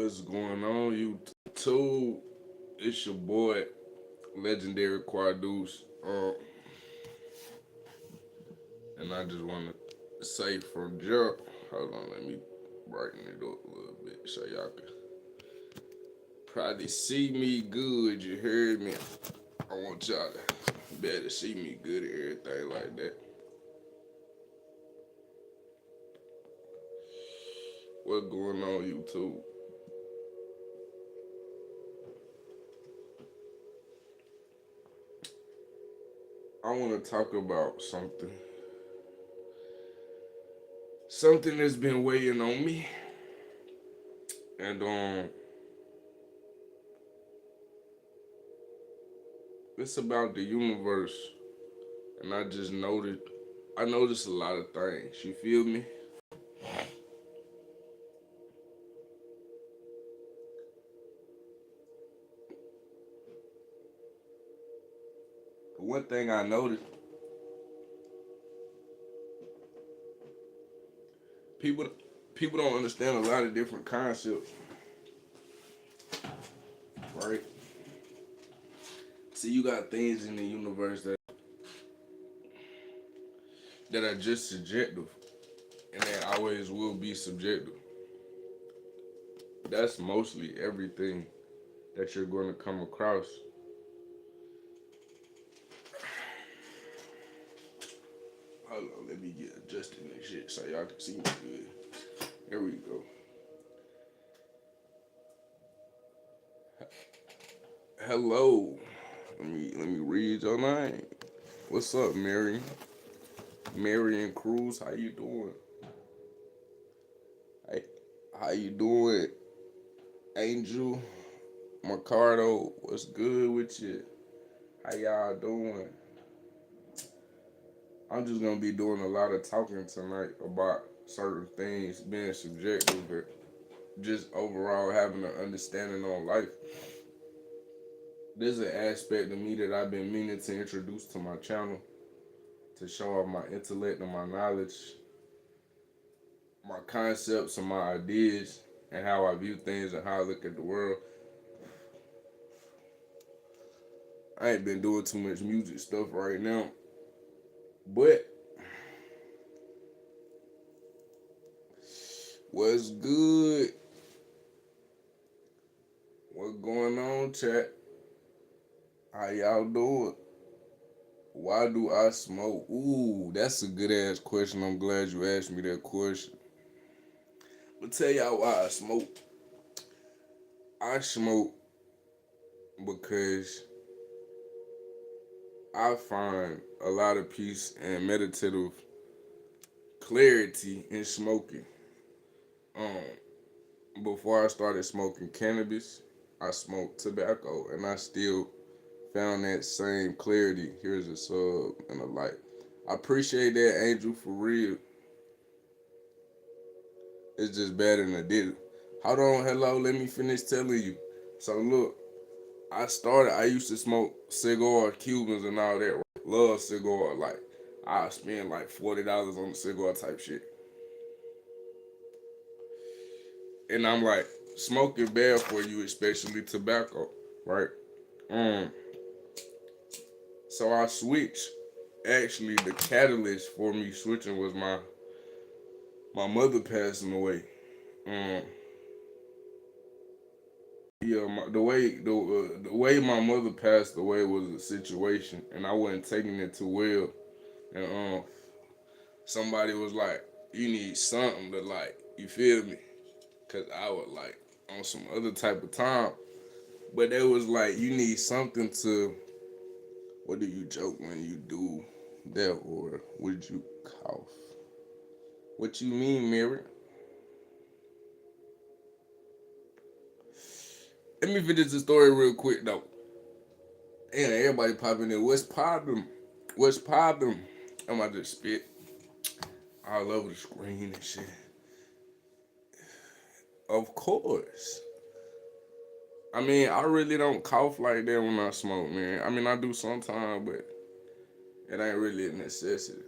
What's going on, YouTube? It's your boy, legendary Quadeuce. And I just want to say from jump. Hold on, let me brighten it up a little bit so y'all can probably see me good. You heard me? I want y'all to better see me good and everything like that. What's going on, YouTube? I want to talk about something that's been weighing on me, and it's about the universe. And I noticed a lot of things. You feel me? One thing I noticed, people people don't understand a lot of different concepts, right? See, you got things in the universe that are just subjective, and they always will be subjective. That's mostly everything that you're going to come across. Hold on, let me get adjusted and shit so y'all can see me good. There we go. Hello. Let me read your name. What's up, Mary? Marion Cruz, how you doing? Hey, how you doing? Angel Mercado, what's good with you? How y'all doing? I'm just gonna be doing a lot of talking tonight about certain things being subjective, but just overall having an understanding on life. There's an aspect of me that I've been meaning to introduce to my channel to show off my intellect and my knowledge, my concepts and my ideas, and how I view things and how I look at the world. I ain't been doing too much music stuff right now, but what's good? What's going on, chat? How y'all doing? Why do I smoke? Ooh, that's a good ass question. I'm glad you asked me that question. I'll tell y'all why I smoke. I smoke because I find a lot of peace and meditative clarity in smoking. Before I started smoking cannabis, I smoked tobacco, and I still found that same clarity. Here's a sub and a like. I appreciate that, Angel, for real. It's just better than I did it. Hold on, hello, let me finish telling you. So look, I used to smoke cigar, Cubans and all that. Right? Love cigar, like I spend like $40 on the cigar type shit. And I'm like, smoking bad for you, especially tobacco, right? Um, so I switched. Actually, the catalyst for me switching was my mother passing away. Um, yeah, the way my mother passed away was a situation, and I wasn't taking it too well. And somebody was like, "You need something to like," you feel me? Cause I was like on some other type of time, but they was like, "You need something to." What do you joke when you do that, or would you cough? What you mean, Mary? Let me finish the story real quick though. And everybody popping in. What's popping? What's popping? I'm about to spit all over the screen and shit. Of course. I mean, I really don't cough like that when I smoke, man. I mean, I do sometimes, but it ain't really a necessity.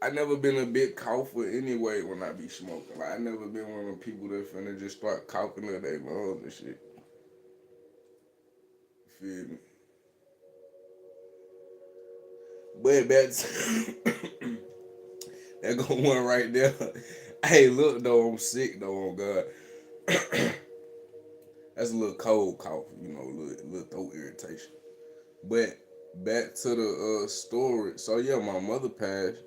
I never been a big cougher anyway when I be smoking. Like I never been one of them people that finna just start coughing at their lungs and shit. Feel me? But back to that go one right there. Hey, look though, I'm sick though. On God, that's a little cold cough. You know, little throat irritation. But back to the story. So yeah, my mother passed,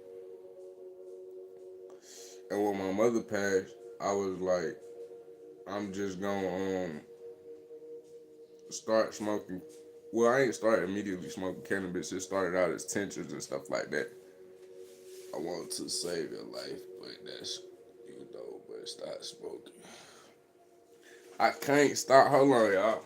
and when my mother passed, I was like, I'm just gonna start smoking. Well, I ain't started immediately smoking cannabis. It started out as tinctures and stuff like that. I want to save your life, but that's but stop smoking. I can't stop. Hold on, y'all.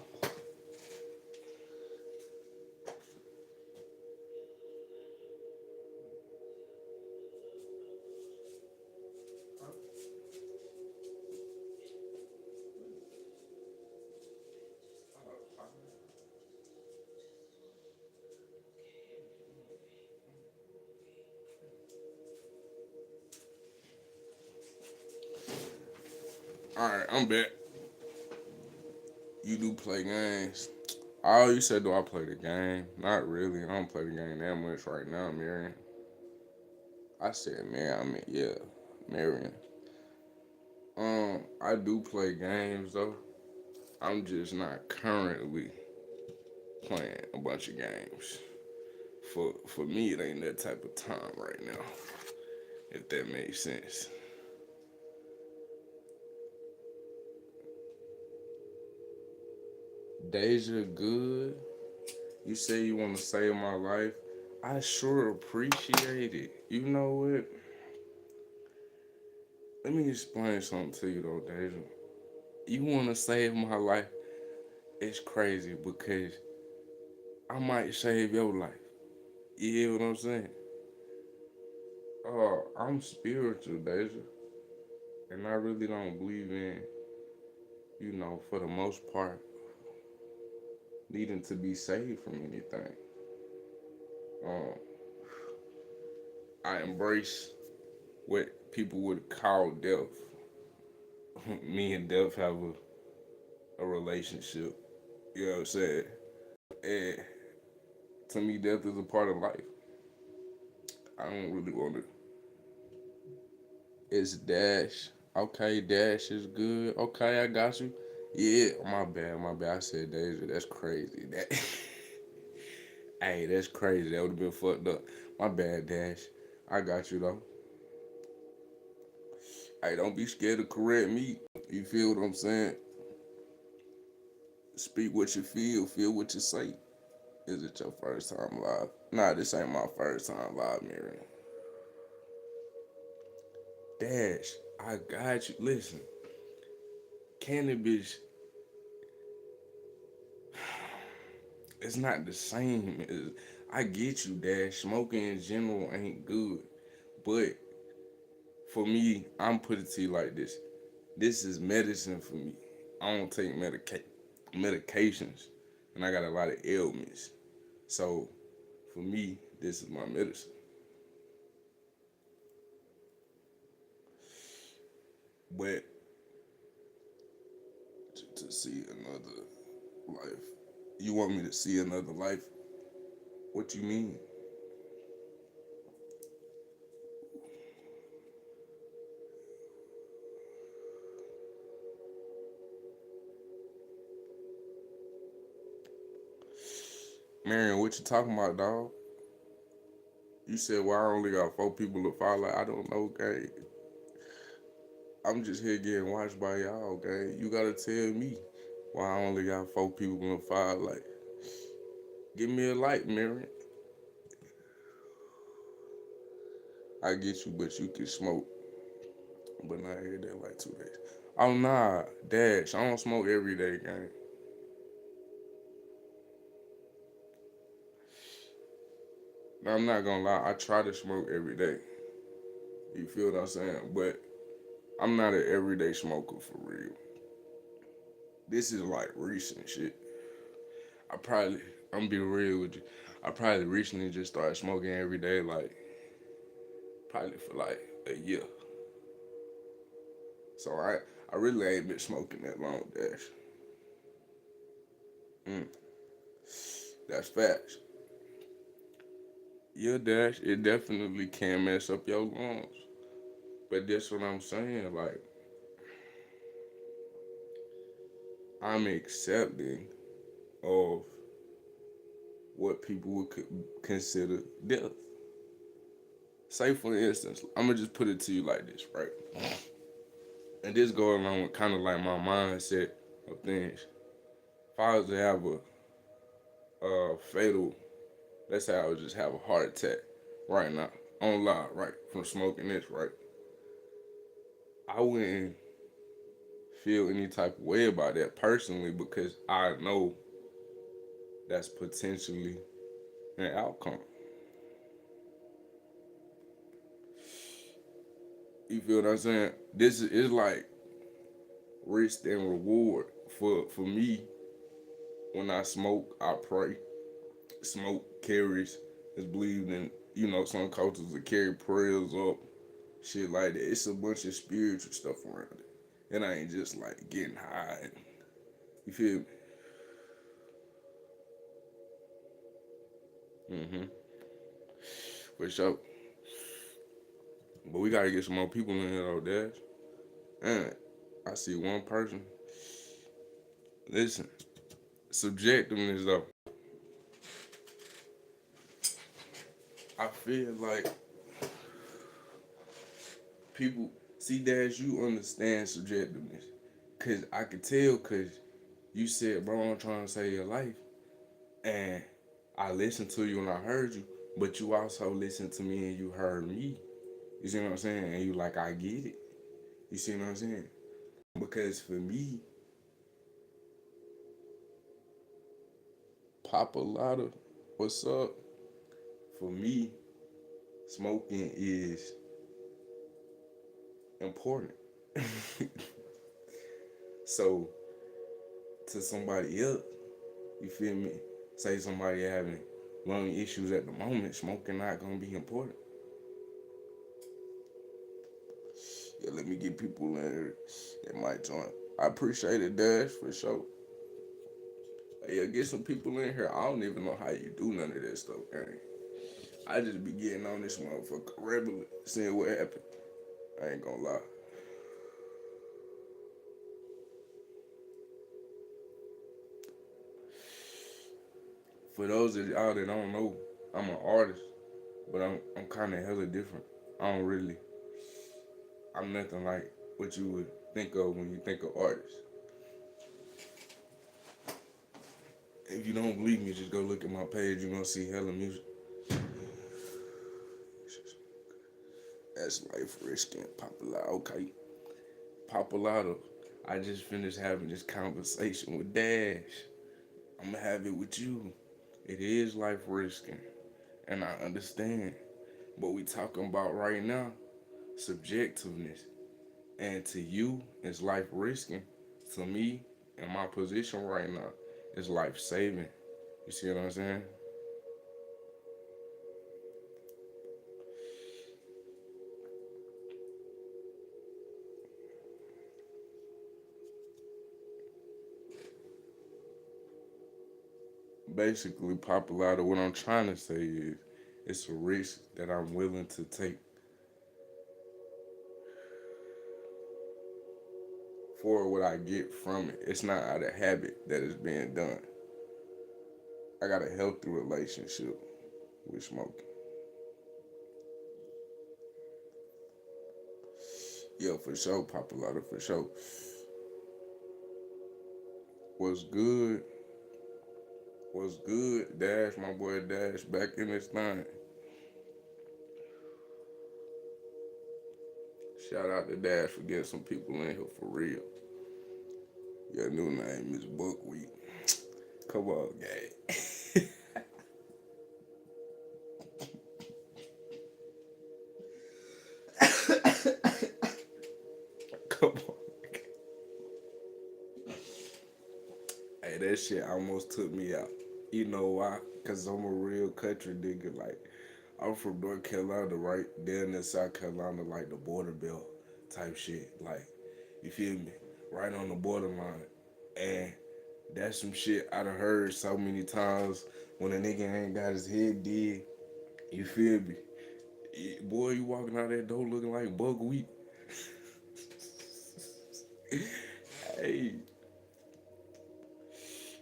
All right, I'm back. You do play games. Oh, you said, do I play the game? Not really. I don't play the game that much right now, Marion. I said, man, I mean, yeah, Marion. I do play games though. I'm just not currently playing a bunch of games. For me, it ain't that type of time right now. If that makes sense. Deja, good. You say you want to save my life. I sure appreciate it. You know what? Let me explain something to you though, Deja. You want to save my life? It's crazy because I might save your life. You hear what I'm saying? I'm spiritual, Deja, and I really don't believe in, for the most part, needing to be saved from anything. Um, I embrace what people would call death. Me and death have a relationship. You know what I'm saying? And to me, death is a part of life. I don't really want to. It's Dash. Okay, Dash is good. Okay, I got you. Yeah, my bad, my bad. I said Deja. That's crazy. That, hey, that's crazy. That would have been fucked up. My bad, Dash. I got you though. Hey, don't be scared to correct me. You feel what I'm saying? Speak what you feel what you say. Is it your first time live? Nah, this ain't my first time live, Miriam. Dash, I got you. Listen, cannabis, it's not the same as. I get you, Dash. Smoking in general ain't good. But for me, I'm putting it to you like this. This is medicine for me. I don't take medications. And I got a lot of ailments. So for me, this is my medicine. But to see another life. You want me to see another life? What you mean? Marion, what you talking about, dog? You said, well, I only got 4 people to follow. I don't know, gang. I'm just here getting watched by y'all, gang. You gotta tell me why I only got 4 people to follow. Like, give me a like, Marion. I get you, but you can smoke. But not every day, like 2 days. Oh, nah, Dash. I don't smoke every day, gang. Now, I'm not gonna lie. I try to smoke every day. You feel what I'm saying? But I'm not an everyday smoker for real. This is like recent shit. I'm gonna be real with you. I probably recently just started smoking every day, like probably for like a year. So I really ain't been smoking that long, Dash. Mm, that's facts. Yeah, Dash, it definitely can mess up your lungs. But that's what I'm saying. Like, I'm accepting of what people would consider death. Say, for instance, I'm gonna just put it to you like this, right? And this go along with kind of like my mindset of things. If I was to have a fatal, let's say I would just have a heart attack right now, on live, right, from smoking this, right, I wouldn't feel any type of way about that personally because I know that's potentially an outcome. You feel what I'm saying? This is like risk and reward for me. When I smoke, I pray. Smoke carries is believed in. You know, some cultures that carry prayers up, shit like that. It's a bunch of spiritual stuff around it. It ain't just like getting high. You feel me? For sure. But we gotta get some more people in here though, Dash. And I see one person. Listen, subjectiveness though. I feel like people see, Dash, you understand subjectiveness. Cause I could tell, cause you said, bro, I'm trying to save your life. And I listened to you and I heard you, but you also listened to me and you heard me. You see what I'm saying? And you like, I get it. You see what I'm saying? Because for me, Papa Lotta, what's up? For me, smoking is important. So to somebody else, you feel me? Say somebody having lung issues at the moment, smoking not gonna be important. Yeah, let me get people in here that might join. I appreciate it, Dash, for sure. Yeah, get some people in here. I don't even know how you do none of that stuff, gang. I just be getting on this motherfucker regularly, seeing what happened. I ain't gonna lie. For those of y'all that don't know, I'm an artist, but I'm kind of hella different. I don't really, I'm nothing like what you would think of when you think of artists. If you don't believe me, just go look at my page. You're gonna see hella music. That's life risking, popular. Okay, popular. I just finished having this conversation with Dash. I'm gonna have it with you. It is life risking, and I understand. What we talking about right now, subjectiveness. And to you, it's life risking. To me, in my position right now, it's life saving. You see what I'm saying? Basically, popularity, what I'm trying to say is it's a risk that I'm willing to take for what I get from it. It's not out of habit that it's being done. I got a healthy relationship with smoking. Yeah, for sure, popularity, for sure. What's good? What's good? Dash, my boy Dash, back in this thing. Shout out to Dash for getting some people in here for real. Your new name is Buckwheat. Come on, gang. Come on. Hey, that shit almost took me out. You know why? Cause I'm a real country nigga. Like, I'm from North Carolina, right? Down in South Carolina, like the border belt type shit. Like, you feel me? Right on the borderline. And that's some shit I done heard so many times when a nigga ain't got his head did. You feel me? Boy, you walking out that door looking like buckwheat. Hey,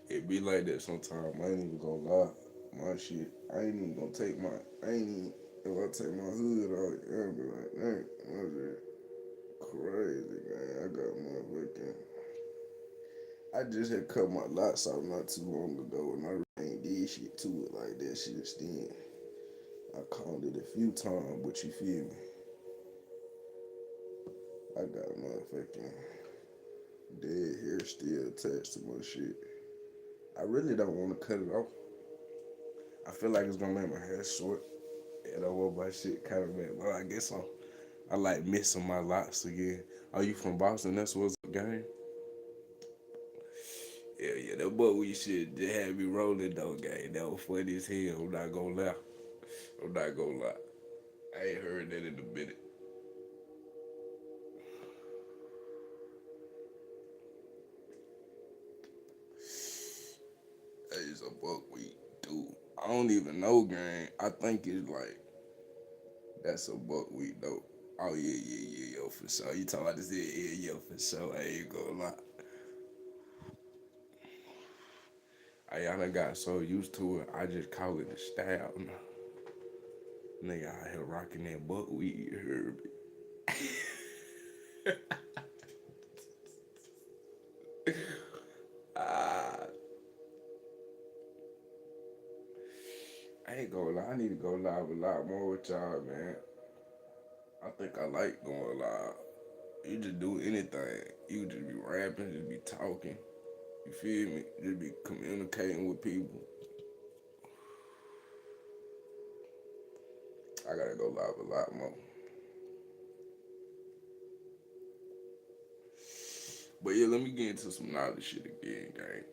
it be like that sometimes. I ain't even gonna lie. My shit, I ain't even gonna take my, I ain't even, if I take my hood out, I'll be like, dang, what's that? Crazy, man. I got motherfucking, I just had cut my lots off not too long ago, and I really ain't did shit to it like that shit then. I called it a few times, but you feel me? I got motherfucking dead hair still attached to my shit. I really don't want to cut it off. I feel like it's gonna make my hair short. And I want my shit kind of man. Well, I guess I like missing my locks again. Are you from Boston? That's what's the game. Yeah, yeah, that boy we should just have me rolling though, gang. That was funny as hell. I'm not gonna lie. I'm not gonna lie. I ain't heard that in a minute. That is a buckwheat, dude. I don't even know, gang. I think it's like that's a buckwheat though. Oh yeah, yeah, yeah, yo, for sure. You talking about this? Yeah, yeah, yo, for sure. I ain't gonna lie. I done got so used to it, I just call it a style now. Nigga out here rocking that buckwheat, you heard me? Ah, I ain't gonna lie, I need to go live a lot more with y'all, man. I think I like going live. You just do anything. You just be rapping, just be talking. You feel me? Just be communicating with people. I gotta go live a lot more. But yeah, let me get into some knowledge shit again, gang.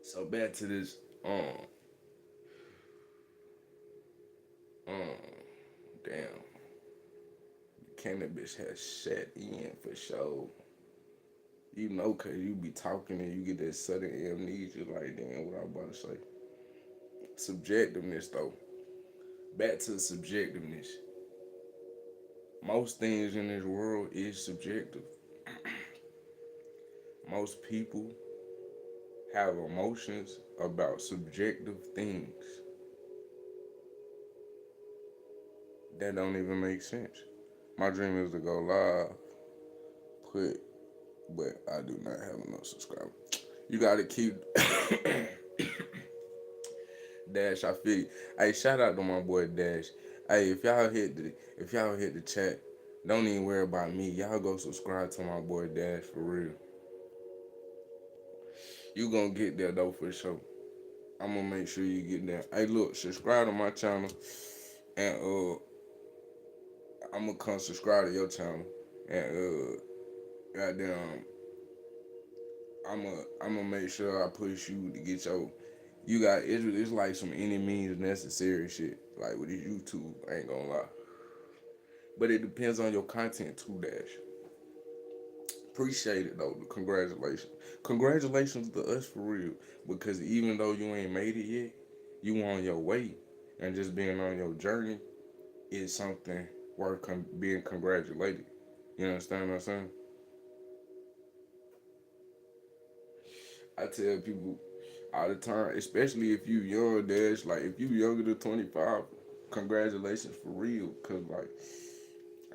So back to this, damn, cannabis has set in for sure. You know, cause you be talking and you get that sudden amnesia, like damn, what I about to say. Subjectiveness though. Back to subjectiveness. Most things in this world is subjective. Most people have emotions about subjective things that don't even make sense. My dream is to go live, put, but I do not have enough subscribers. You gotta keep Dash. I feel you. Hey, shout out to my boy Dash. Hey, if y'all hit the chat, don't even worry about me. Y'all go subscribe to my boy Dash for real. You gonna get there though for sure. I'm gonna make sure you get there. Hey, look, subscribe to my channel, and I'm gonna come subscribe to your channel, and goddamn, I'm gonna make sure I push you to get your. You got it's like some any means necessary shit. Like with this YouTube, I ain't gonna lie. But it depends on your content too, Dash. Appreciate it though. Congratulations. Congratulations to us for real. Because even though you ain't made it yet, you on your way. And just being on your journey is something worth being congratulated. You understand what I'm saying? I tell people all the time, especially if you young, Dash, like if you younger than 25, congratulations for real. Cause like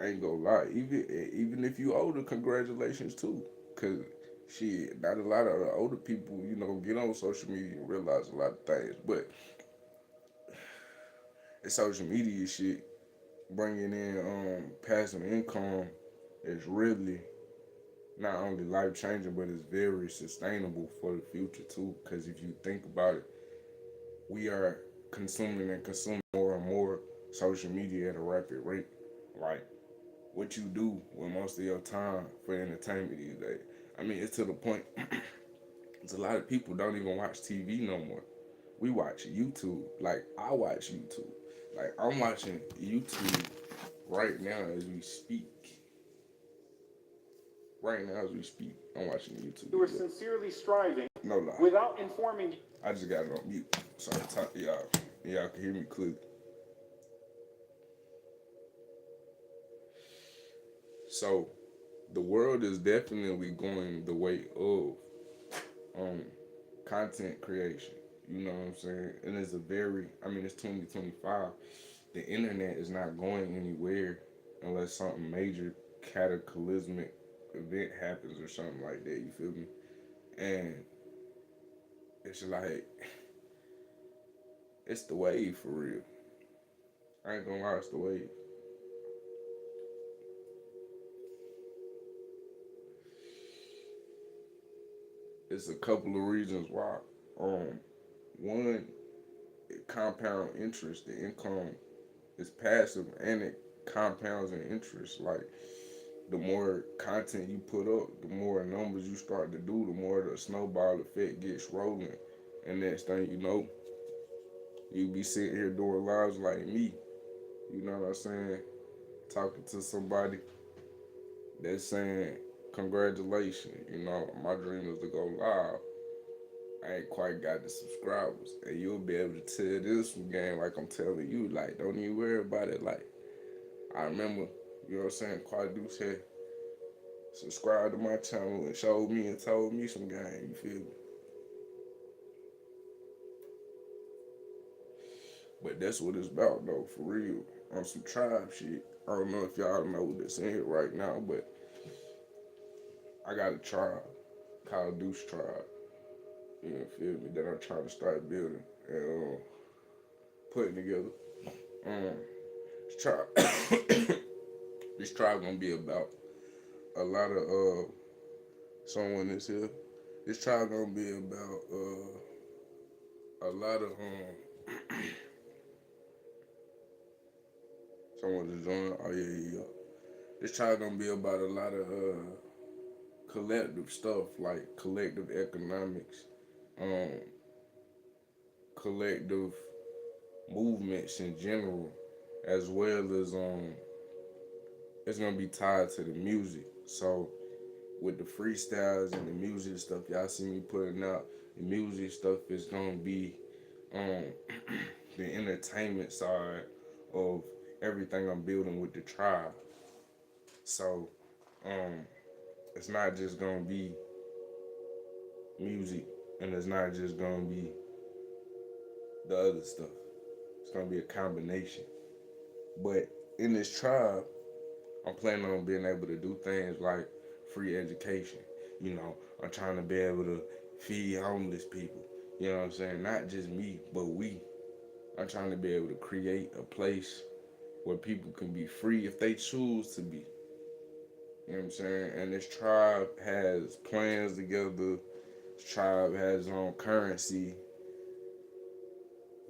I ain't gonna lie, even if you older, congratulations too. Cause shit, not a lot of the older people, get on social media and realize a lot of things. But the social media shit, bringing in passive income is really not only life changing, but it's very sustainable for the future too. Cause if you think about it, we are consuming and consuming more and more social media at a rapid rate. Like what you do with most of your time for entertainment these days. I mean, it's to the point. It's a lot of people don't even watch TV no more. We watch YouTube. Like I watch YouTube. Like I'm watching YouTube right now as we speak. Right now as we speak, I'm watching YouTube. You were sincerely striving. No lie. Without informing you. I just got it on mute, so I talk to y'all. Y'all can hear me clearly. So the world is definitely going the way of um content creation. You know what I'm saying? And it's a very, I mean, it's 2025. The internet is not going anywhere unless something major cataclysmic event happens or something like that. You feel me? And it's like it's the wave for real. I ain't gonna lie, it's the wave. It's a couple of reasons why. One, compound interest. The income is passive and it compounds in interest. Like the more content you put up, the more numbers you start to do, the more the snowball effect gets rolling. And next thing you know, you be sitting here doing lives like me. You know what I'm saying? Talking to somebody that's saying, congratulations, you know, my dream is to go live. I ain't quite got the subscribers. And you'll be able to tell this game like I'm telling you, like, don't even worry about it. Like, I remember, you know what I'm saying, Quadeuce had subscribed to my channel and showed me and told me some game, you feel me? But that's what it's about though, for real. On some tribe shit. I don't know if y'all know this in here right now, but I got a tribe, Quadeuce tribe. You feel me? That I'm trying to start building and putting together. Um, this tribe, this tribe gonna be about a lot of someone that's here. This tribe gonna be about a lot of someone to join. Oh yeah. This tribe gonna be about a lot of collective stuff like collective economics, um, collective movements in general, as well as it's gonna be tied to the music. So with the freestyles and the music stuff y'all see me putting out, the music stuff is gonna be um the entertainment side of everything I'm building with the tribe. So um it's not just gonna be music and it's not just gonna be the other stuff. It's gonna be a combination. But in this tribe, I'm planning on being able to do things like free education. You know, I'm trying to be able to feed homeless people. You know what I'm saying? Not just me, but we. I'm trying to be able to create a place where people can be free if they choose to be. You know what I'm saying? And this tribe has plans together. This tribe has its own currency,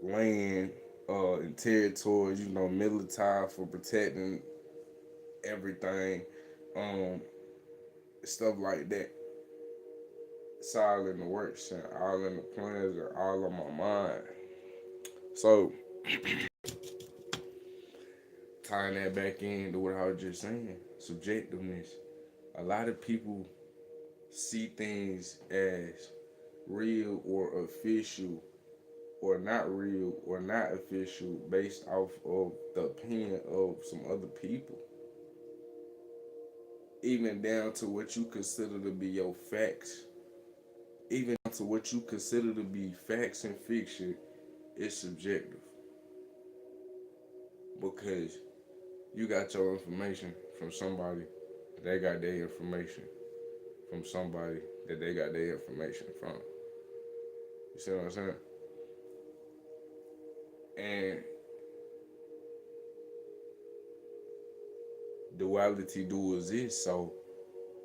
land, and territories, you know, military for protecting everything, um, stuff like that. It's all in the works and all in the plans and all on my mind. So tying that back into what I was just saying, subjectiveness. A lot of people see things as real or official or not real or not official based off of the opinion of some other people. Even down to what you consider to be your facts. Even down to what you consider to be facts and fiction is subjective. Because you got your information from somebody, they got their information from somebody that they got their information from. You see what I'm saying? And duality do exist, so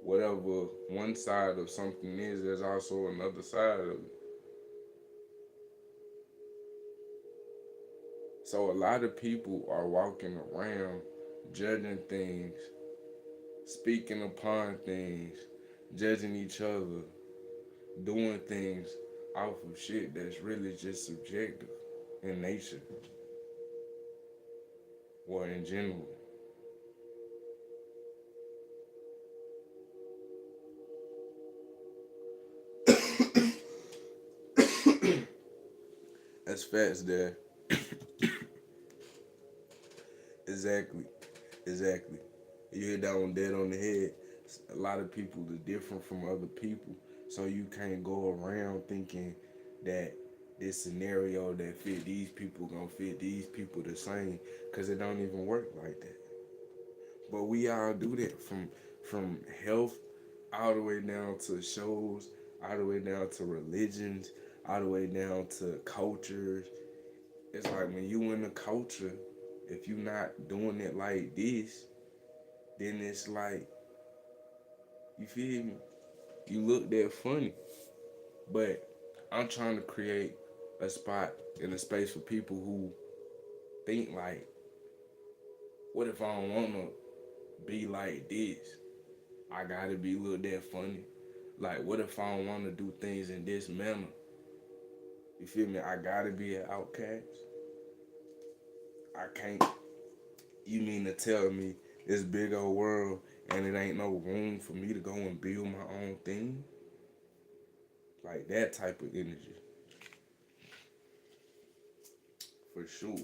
whatever one side of something is, there's also another side of it. So a lot of people are walking around judging things, speaking upon things, judging each other, doing things off of shit that's really just subjective in nature or in general. That's facts there. Exactly. Exactly. You hit that one dead on the head. A lot of people are different from other people. So you can't go around thinking that this scenario that fit these people gonna fit these people the same, because it don't even work like that. But we all do that from health all the way down to shows, all the way down to religions, all the way down to cultures. It's like when you in the culture, if you not doing it like this, then it's like, you feel me? You look that funny. But I'm trying to create a spot in a space for people who think like, what if I don't wanna be like this? I gotta be looked that funny. Like, what if I don't wanna do things in this manner? You feel me? I gotta be an outcast. I can't. You mean to tell me this big old world and it ain't no room for me to go and build my own thing? Like that type of energy, for sure.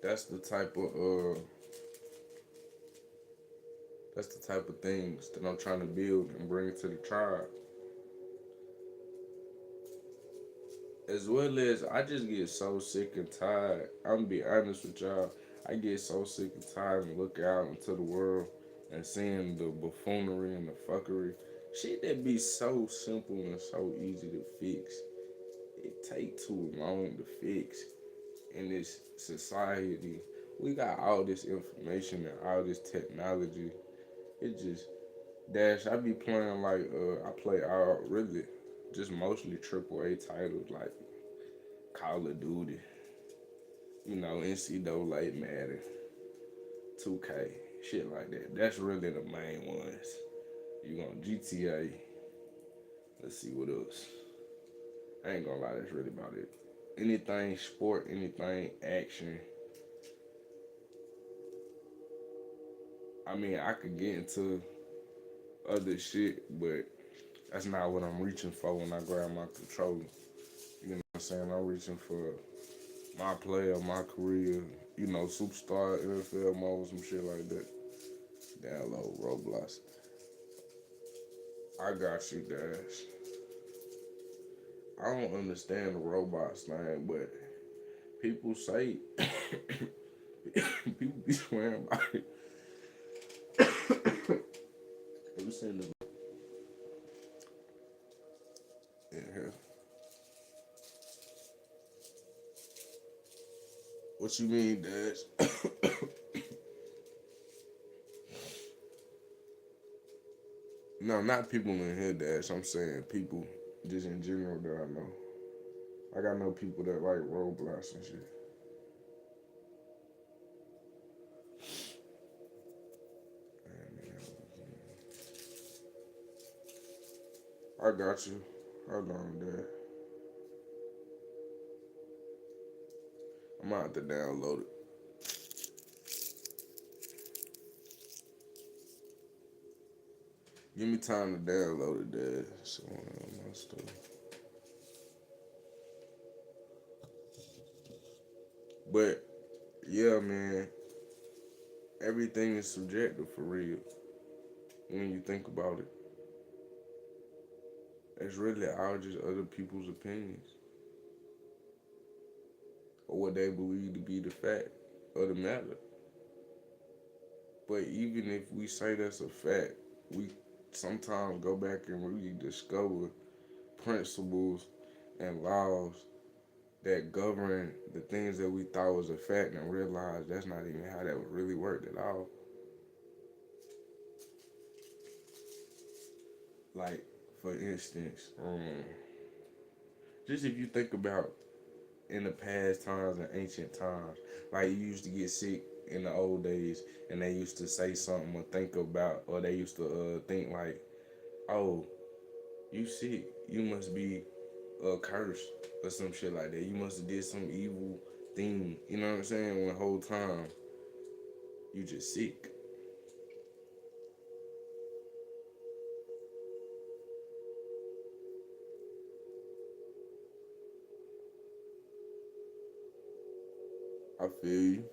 That's the type of that's the type of things that I'm trying to build and bring to the tribe. As well as I just get so sick and tired. I'm gonna be honest with y'all. I get so sick and tired and look out into the world and seeing the buffoonery and the fuckery. Shit that be so simple and so easy to fix. It take too long to fix in this society. We got all this information and all this technology. It just dash. I be playing like I play all really just mostly AAA titles like Call of Duty, NCAA Madden, 2K, shit like that. That's really the main ones. You gonna GTA. Let's see what else. I ain't gonna lie, that's really about it. Anything sport, anything action. I mean, I could get into other shit, but that's not what I'm reaching for when I grab my controller. You know what I'm saying? I'm reaching for my player, my career, superstar, NFL mode, some shit like that. Download Roblox. I got you, Dash. I don't understand the robots thing, but people say people be swearing by it. Have you seen the in here? What you mean, Dash? No, not people in here, Dash. I'm saying people just in general that I know. Like I know people that like Roblox and shit. I got you. Hold on, Dad. I'm gonna have to download it. Give me time to download it, Dad. So my stuff. But yeah, man, everything is subjective for real. When you think about it, it's really all just other people's opinions or what they believe to be the fact of the matter. But even if we say that's a fact, we sometimes go back and really discover principles and laws that govern the things that we thought was a fact and realize that's not even how that really worked at all. Like, for instance, just if you think about in the past times and ancient times, like you used to get sick in the old days, and they used to say something or think about, or they used to think like, oh, you sick, you must be cursed or some shit like that. You must have did some evil thing. You know what I'm saying? When the whole time you just sick. I feel you.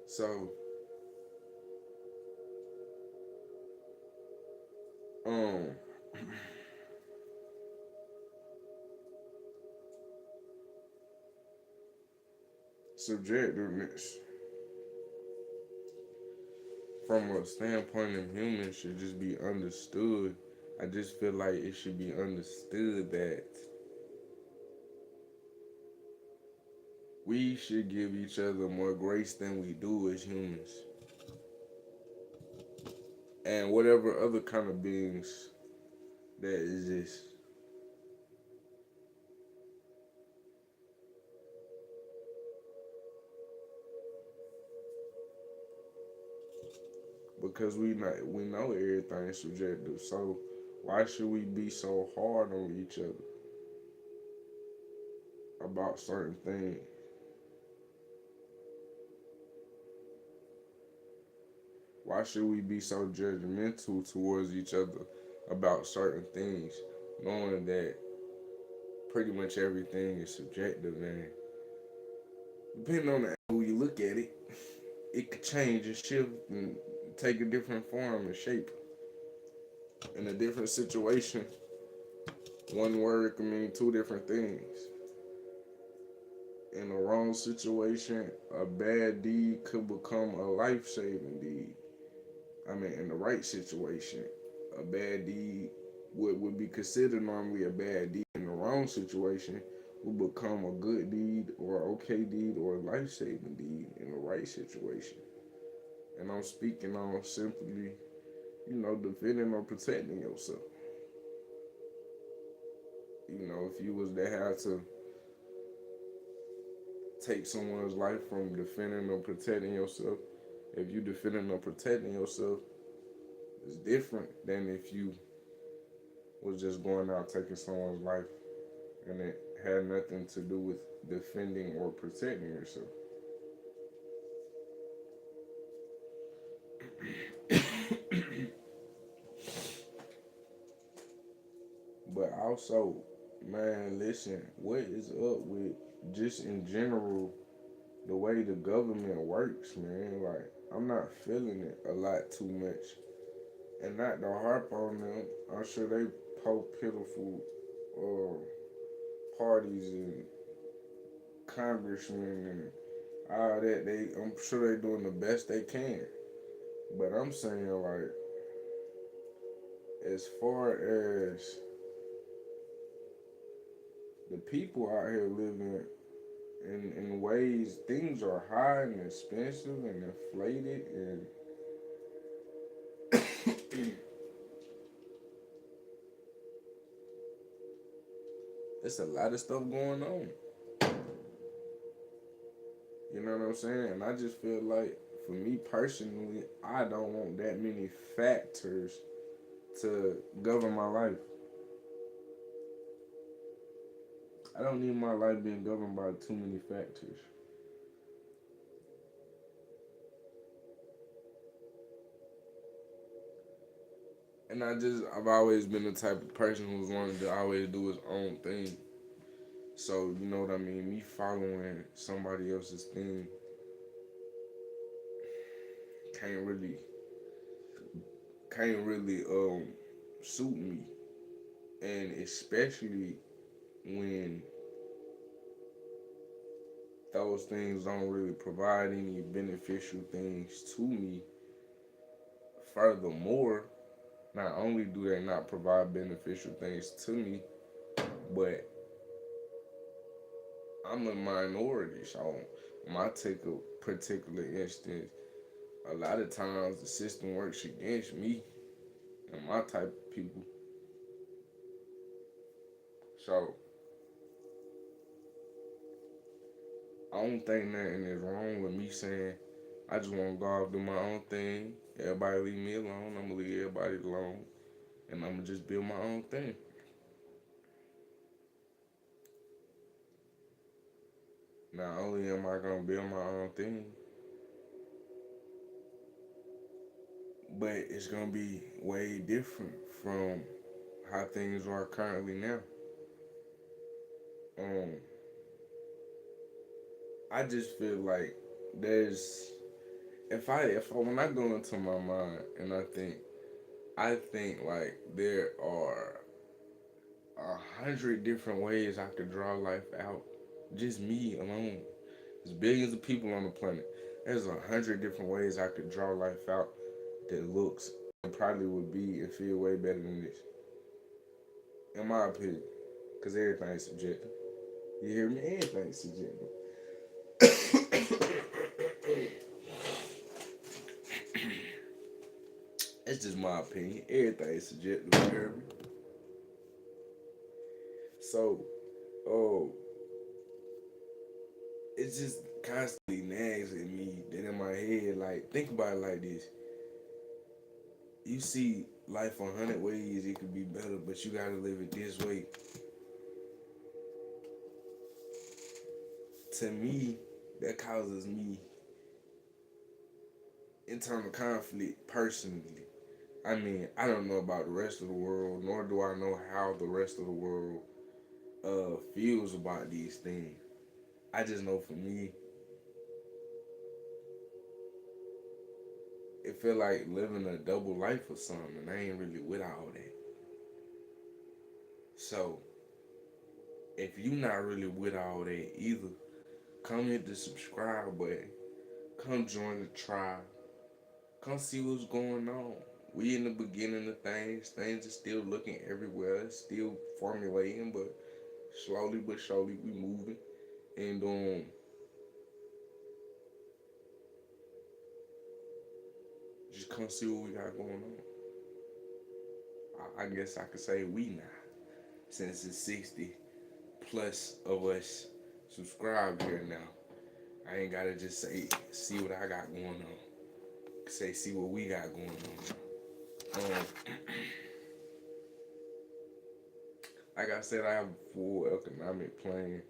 So, um, subjectiveness from a standpoint of humans should just be understood. I just feel like it should be understood that we should give each other more grace than we do as humans. And whatever other kind of beings that exist. Because we know everything is subjective. So why should we be so hard on each other about certain things? Why should we be so judgmental towards each other about certain things, knowing that pretty much everything is subjective, and depending on the angle you look at it, it could change and shift and take a different form and shape. In a different situation, one word can mean two different things. In the wrong situation, a bad deed could become a life saving deed. I mean, in the right situation, a bad deed would be considered normally a bad deed. In the wrong situation, will become a good deed or okay deed or a life saving deed in the right situation. And I'm speaking on simply, defending or protecting yourself. If you was to have to take someone's life from defending or protecting yourself, if you defending or protecting yourself, it's different than if you was just going out taking someone's life and it had nothing to do with defending or protecting yourself. But also, man, listen, what is up with just in general the way the government works, man? Like, I'm not feeling it a lot too much. And not to harp on them, I'm sure they poke pitiful parties and congressmen and all that. I'm sure they doing the best they can. But I'm saying, like, as far as the people out here living in ways, things are high and expensive and inflated, and it's a lot of stuff going on. You know what I'm saying? And I just feel like, for me personally, I don't want that many factors to govern my life. I don't need my life being governed by too many factors. And I've always been the type of person who's wanted to always do his own thing. So, you know what I mean? Me following somebody else's thing can't really, suit me. And especially when those things don't really provide any beneficial things to me. Furthermore, not only do they not provide beneficial things to me, but I'm a minority. So, my take a particular instance, a lot of times the system works against me and my type of people. So I don't think nothing is wrong with me saying I just want to go off do my own thing. Everybody leave me alone. I'm gonna leave everybody alone, and I'm gonna just build my own thing. Not only am I gonna build my own thing, but it's gonna be way different from how things are currently now. Um, I just feel like there's if I when I go into my mind and I think like there are 100 different ways I could draw life out. Just me alone. There's billions of people on the planet. There's 100 different ways I could draw life out that looks and probably would be and feel way better than this. In my opinion. Because everything's subjective. You hear me? Everything's subjective. That's just my opinion. Everything's subjective. You hear me? So, oh, it just constantly nags at me that in my head, like, think about it like this. You see life 100 ways it could be better, but you gotta live it this way. To me, that causes me internal conflict personally. I mean, I don't know about the rest of the world, nor do I know how the rest of the world feels about these things. I just know for me, it feel like living a double life or something, and I ain't really with all that. So, if you not really with all that either, come hit the subscribe button. Come join the tribe. Come see what's going on. We in the beginning of things. Things are still looking everywhere. It's still formulating, but slowly but surely we moving. And just come see what we got going on. I guess I could say we now. Since it's 60 plus of us subscribed here now. I ain't gotta just say see what I got going on. Say see what we got going on. Like I said, I have a full economic plan.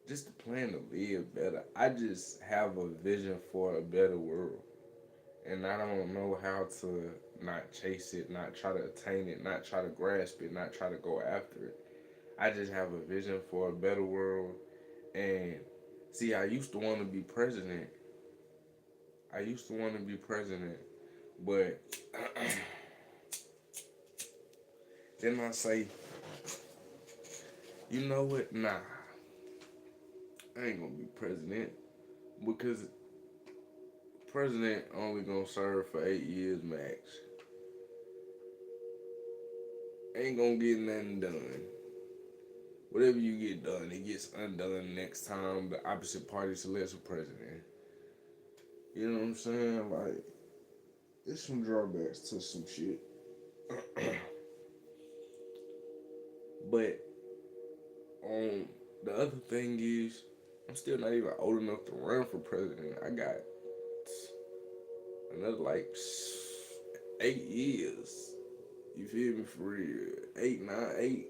Just a plan to live better. I just have a vision for a better world. And I don't know how to not chase it, not try to attain it, not try to grasp it, not try to go after it. I just have a vision for a better world. And see, I used to want to be president. I used to want to be president. But then I say, you know what? Nah, I ain't gonna be president because president only gonna serve for 8 years max. Ain't gonna get nothing done. Whatever you get done, it gets undone next time the opposite party selects a president. You know what I'm saying? Like, there's some drawbacks to some shit. But the other thing is, I'm still not even old enough to run for president. I got another like 8 years. You feel me for real? 8, 9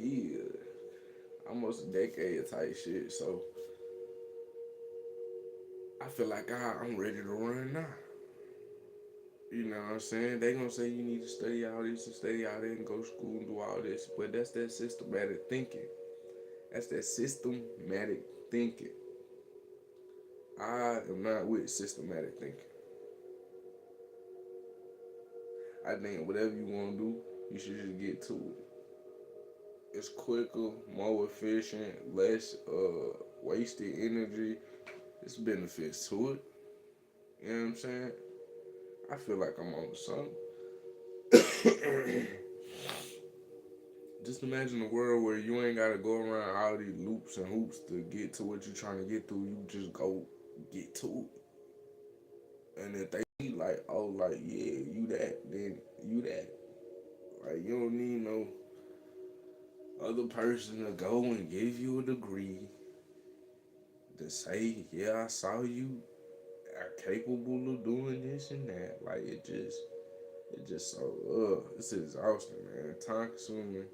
years. Almost a decade type shit. So I feel like I'm ready to run now. You know what I'm saying? They gonna say you need to study all this and study all that and go to school and do all this, but that's that systematic thinking. That's that systematic thinking. I am not with systematic thinking. I think whatever you want to do, you should just get to it. It's quicker, more efficient, less wasted energy. There's benefits to it. You know what I'm saying? I feel like I'm on something. Just imagine a world where you ain't gotta go around all these loops and hoops to get to what you're trying to get to. You just go get to it. And if they be like, oh, like, yeah, you that, then you that. Like, you don't need no other person to go and give you a degree to say, yeah, I saw you are capable of doing this and that. Like, it just so, it's exhausting, man. Time consuming,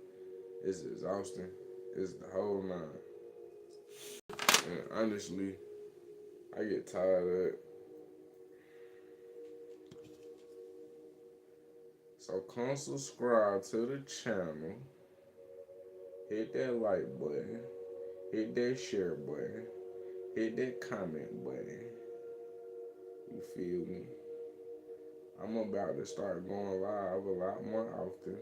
it's exhausting. It's the whole nine. And honestly, I get tired of it. So come subscribe to the channel. Hit that like button. Hit that share button. Hit that comment button. You feel me? I'm about to start going live a lot more often.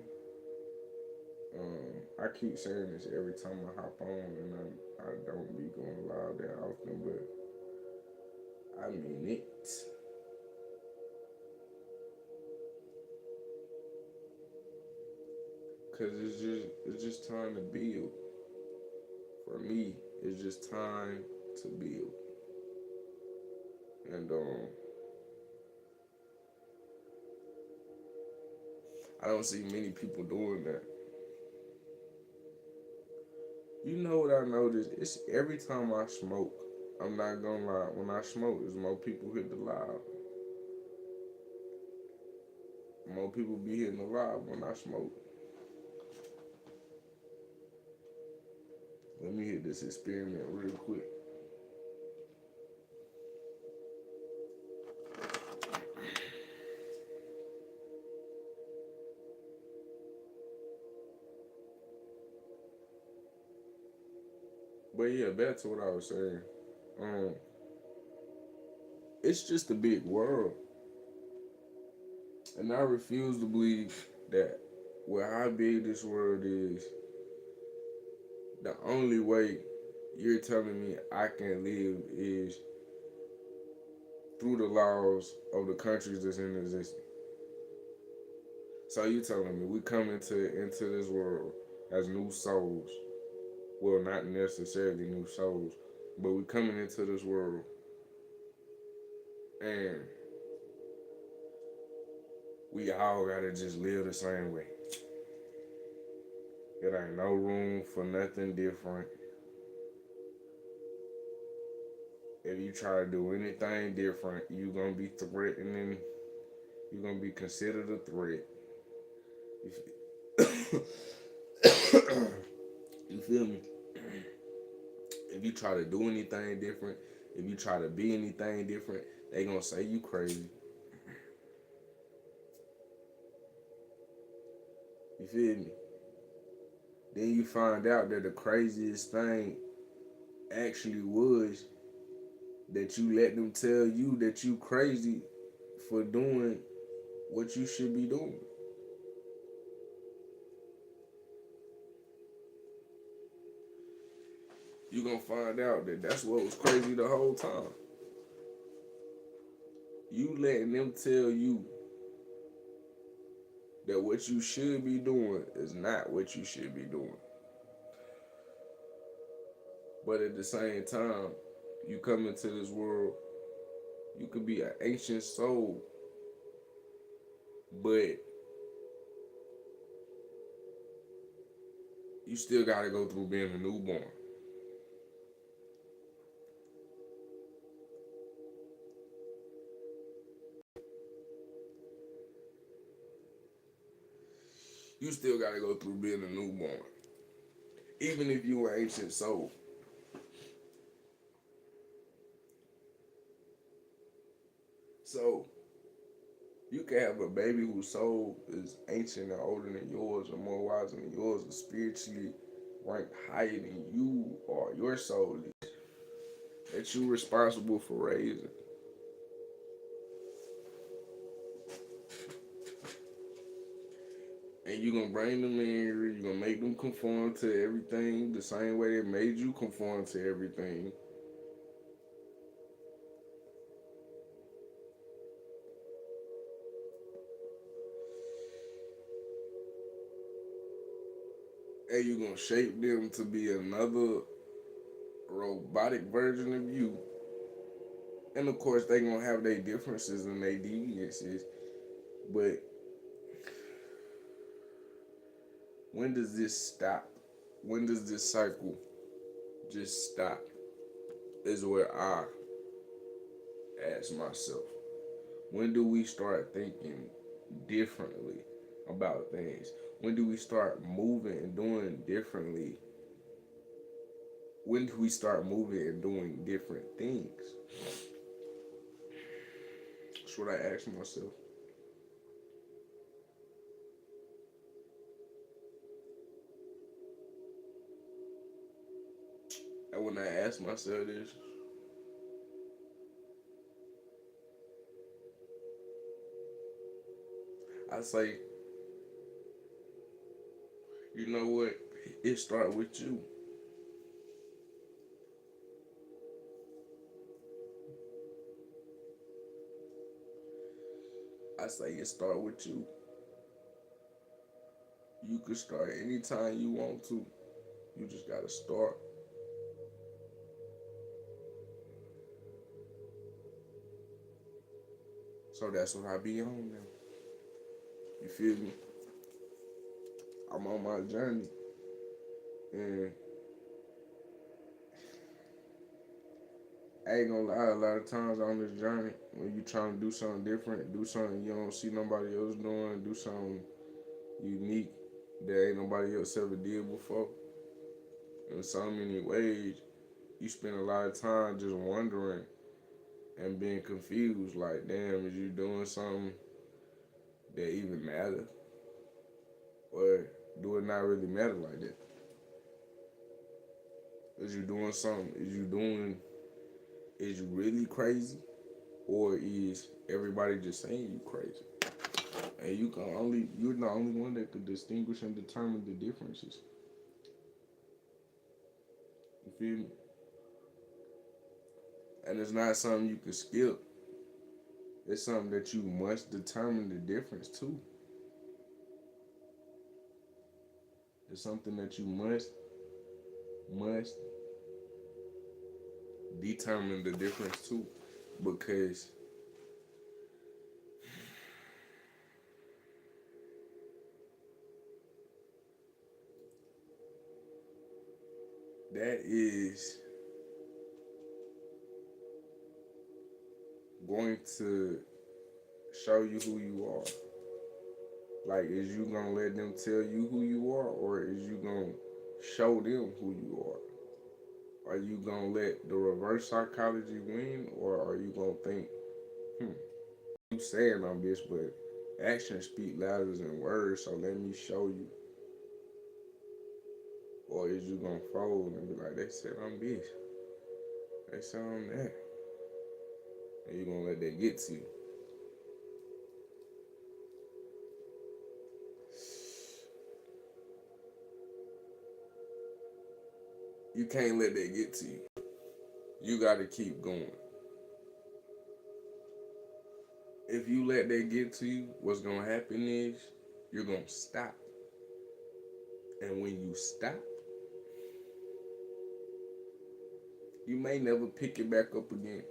I keep saying this every time I hop on, and I don't be going live that often, but I mean it. Cause it's just time to build. For me, it's just time to build. And I don't see many people doing that. You know what I noticed? It's every time I smoke, I'm not gonna lie, when I smoke, there's more people hit the live. More people be hitting the live when I smoke. Let me hit this experiment real quick. But yeah, back to what I was saying. Um, it's just a big world. And I refuse to believe that with how big this world is, the only way you're telling me I can live is through the laws of the countries that's in existence. So you telling me we come into this world as new souls. Well, not necessarily new souls, but we coming into this world and we all gotta just live the same way. It ain't no room for nothing different. If you try to do anything different, you gonna be threatening. You gonna be considered a threat. You feel me? If you try to do anything different, if you try to be anything different, they gonna say you crazy. You feel me? Then you find out that the craziest thing actually was that you let them tell you that you crazy for doing what you should be doing. You gonna find out that that's what was crazy the whole time. You letting them tell you that what you should be doing is not what you should be doing. But at the same time, you come into this world, you could be an ancient soul, but you still gotta go through being a newborn. You still gotta go through being a newborn. Even if you an ancient soul. So you can have a baby whose soul is ancient and older than yours or more wise than yours or spiritually ranked higher than you or your soul is, that you're responsible for raising. And you're gonna bring them in here, you're gonna make them conform to everything the same way they made you conform to everything. And you're gonna shape them to be another robotic version of you. And of course, they gonna have their differences and their deviances. But when does this stop? When does this cycle just stop? Is where I ask myself. When do we start thinking differently about things? When do we start moving and doing differently? When do we start moving and doing different things? That's what I ask myself. And when I ask myself this, I say, you know what? It start with you. I say it start with you. You can start anytime you want to. You just gotta start. So that's what I be on now. You feel me? I'm on my journey. And I ain't gonna lie, a lot of times on this journey, when you trying to do something different, do something you don't see nobody else doing, do something unique that ain't nobody else ever did before. In so many ways, you spend a lot of time just wondering and being confused, like, damn, is you doing something that even matter? Or do it not really matter like that? Is you doing something? Is you really crazy? Or is everybody just saying you crazy? And you're the only one that could distinguish and determine the differences. You feel me? And it's not something you can skip. It's something that you must determine the difference to. It's something that you must determine the difference to. Because that is going to show you who you are. Like, is you gonna let them tell you who you are, or is you gonna show them who you are? Are you gonna let the reverse psychology win, or are you gonna think, you saying I'm this, but actions speak louder than words, so let me show you? Or is you gonna fold and be like, they said I'm this, they said I'm that, and you gonna let that get to you? You can't let that get to you. You gotta keep going. If you let that get to you, what's gonna happen is you're gonna stop. And when you stop, you may never pick it back up again.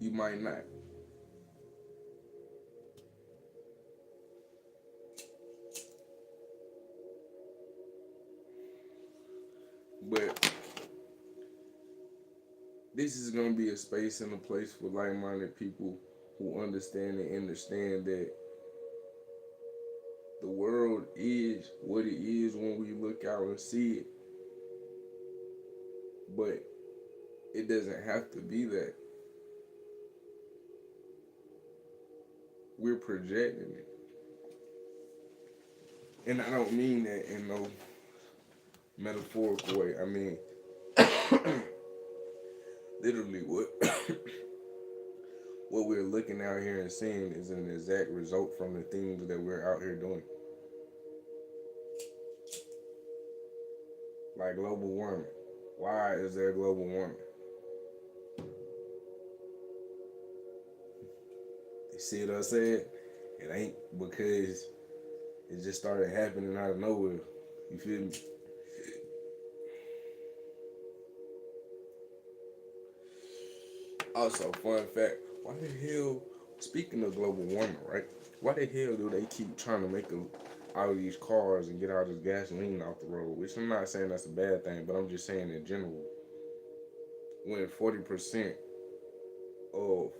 You might not. But this is gonna be a space and a place for like-minded people who understand that the world is what it is when we look out and see it. But it doesn't have to be that. We're projecting it. And I don't mean that in no metaphorical way. I mean, literally, what we're looking out here and seeing is an exact result from the things that we're out here doing. Like global warming. Why is there global warming? You see what I said? It ain't because it just started happening out of nowhere. You feel me? Also, fun fact, why the hell, speaking of global warming, right? Why the hell do they keep trying to make all of these cars and get all this gasoline off the road? Which I'm not saying that's a bad thing, but I'm just saying in general, when 40% of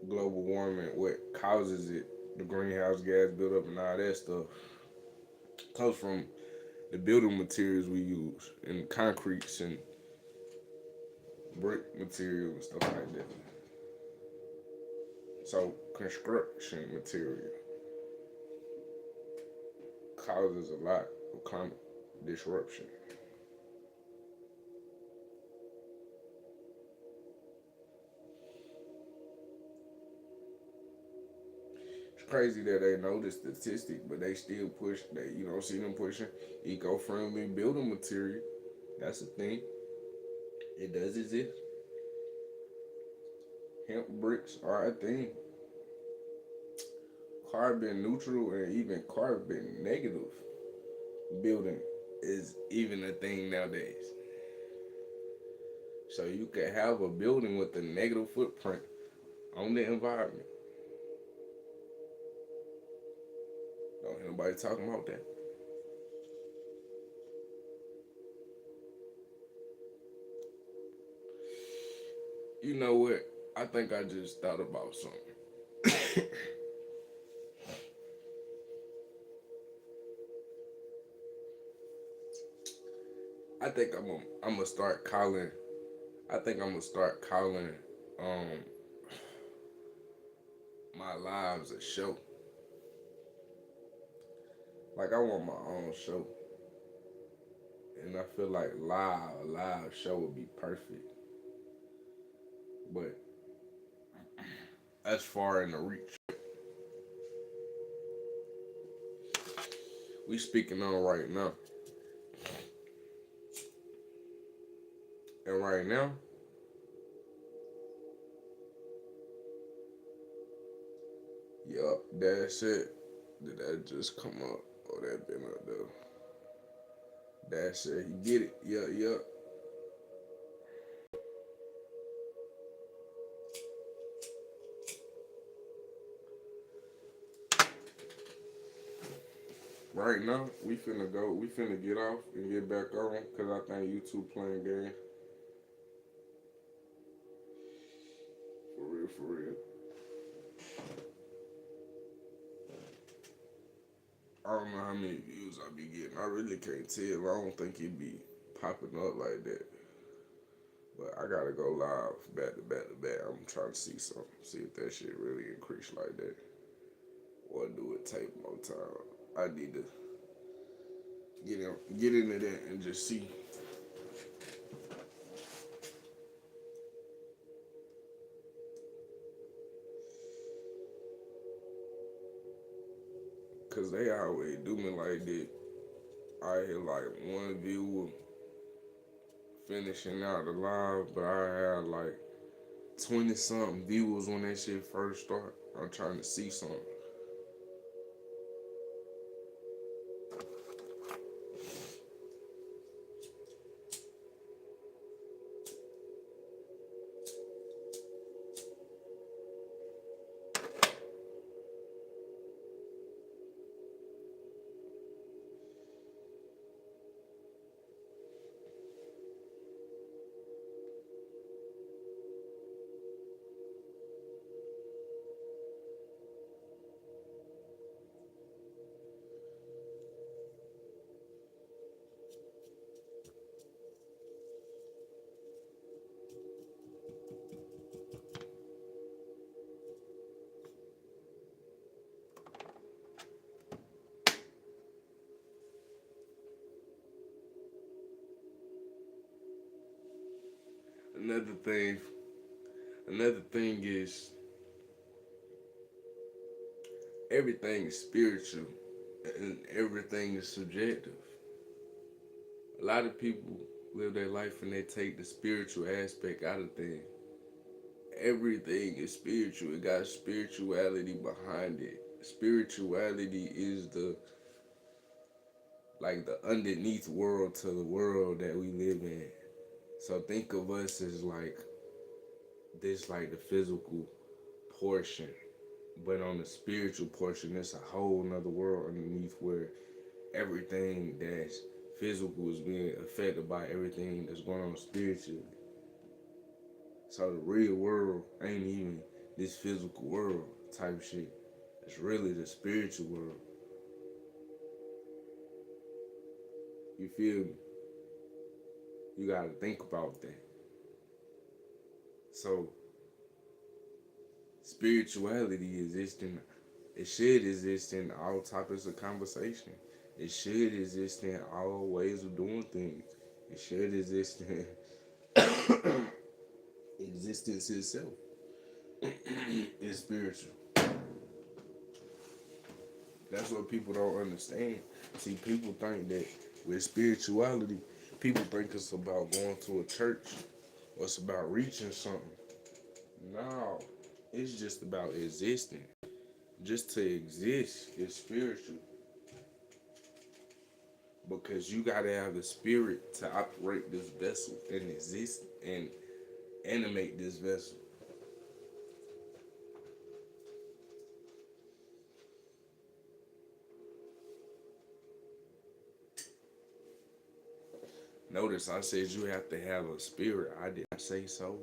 global warming, what causes it, the greenhouse gas buildup and all that stuff, comes from the building materials we use, and concretes and brick material and stuff like that. So construction material causes a lot of climate disruption. It's crazy that they know the statistic, but they still push. They you don't see them pushing eco-friendly building material. That's a thing. It does exist. Hemp bricks are a thing. Carbon neutral and even carbon negative building is even a thing nowadays. So you can have a building with a negative footprint on the environment. Don't hear nobody talking about that. You know what? I think I just thought about something. I think I'm gonna start calling. I think I'm gonna start calling um my lives a show. Like I want my own show, and I feel like a live show would be perfect. But that's far in the reach. We speaking on right now, and right now, yup, that's it. Did that just come up? Oh, that been up there. That's it. You get it? Yeah, yeah. Right now, we finna go. We finna get off and get back on because I think you two playing game. For real, for real. I don't know how many views I be getting. I really can't tell. I don't think it be popping up like that. But I gotta go live back to back to back. I'm trying to see something. See if that shit really increase like that. Or do it take more time. I need to get into that and just see. Cause they always do me like that. I hit like one viewer finishing out the live, but I had like 20 something viewers when that shit first start. I'm trying to see something. Another thing, another thing is everything is spiritual and everything is subjective. A lot of people live their life and they take the spiritual aspect out of things. Everything is spiritual. It got spirituality behind it. Spirituality is the like the underneath world to the world that we live in. So think of us as like this like the physical portion, but on the spiritual portion, it's a whole nother world underneath where everything that's physical is being affected by everything that's going on spiritually. So the real world ain't even this physical world type shit. It's really the spiritual world. You feel me? You gotta think about that. So spirituality exists in it should exist in all topics of conversation. It should exist in all ways of doing things. It should exist in existence itself. It's spiritual. That's what people don't understand. See, people think that with spirituality, people think it's about going to a church or it's about reaching something. No, it's just about existing. Just to exist is spiritual because you gotta have the spirit to operate this vessel and exist and animate this vessel. Notice I said you have to have a spirit. I did not say so.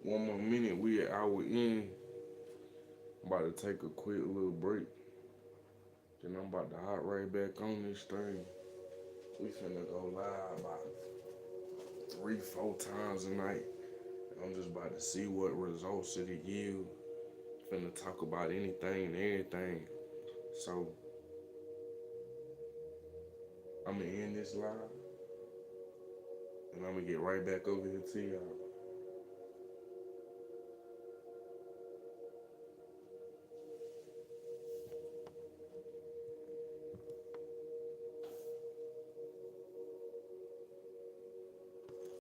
One more minute, we an hour in. I'm about to take a quick little break. Then I'm about to hop right back on this thing. We finna go live about 3, 4 times a night. I'm just about to see what results it yield. Finna talk about anything and everything. So I'm gonna end this live and I'm gonna get right back over here to y'all.